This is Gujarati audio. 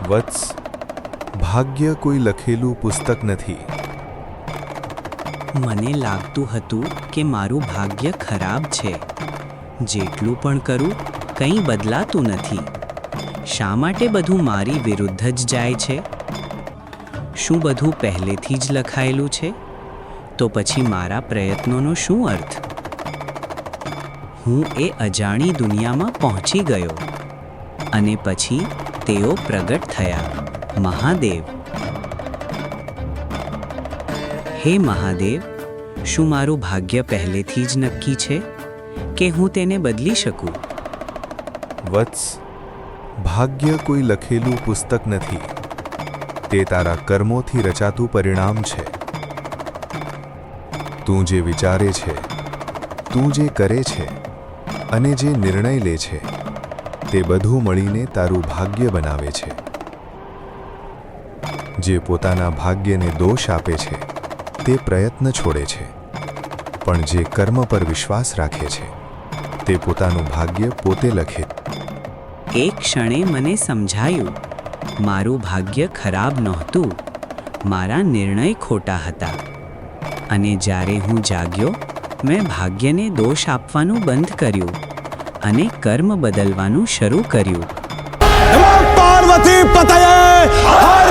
વત્સ, ભાગ્ય કોઈ લખેલું પુસ્તક નથી. મને લાગતું હતું કે મારું ભાગ્ય ખરાબ છે. જેટલું પણ કરું કંઈ બદલાતું નથી. શા માટે બધું મારી વિરુદ્ધ જ જાય છે? શું બધું પહેલેથી જ લખાયેલું છે? તો પછી મારા પ્રયત્નોનો શું અર્થ? હું એ અજાણી દુનિયામાં પહોંચી ગયો અને પછી તેઓ પ્રગટ થયા. મહાદેવ, હે મહાદેવ, શું મારું ભાગ્ય પહેલેથી જ નક્કી છે કે હું તેને બદલી શકું? વત્સ, ભાગ્ય કોઈ લખેલું પુસ્તક નથી. તે તારા કર્મોથી રચાતું પરિણામ છે. તું જે વિચારે છે, તું જે કરે છે અને જે નિર્ણય લે છે, તે બધું મળીને તારું ભાગ્ય બનાવે છે. જે પોતાના ભાગ્યને દોષ આપે છે તે પ્રયત્ન છોડે છે, પણ જે કર્મ પર વિશ્વાસ રાખે છે તે પોતાનું ભાગ્ય પોતે લખે. એક ક્ષણે મને સમજાયું, મારું ભાગ્ય ખરાબ નહોતું, મારા નિર્ણય ખોટા હતા. અને જ્યારે હું જાગ્યો, મેં ભાગ્યને દોષ આપવાનું બંધ કર્યું અને કર્મ બદલવાનું શરૂ કર્યું. પાર્વતી પતયે હર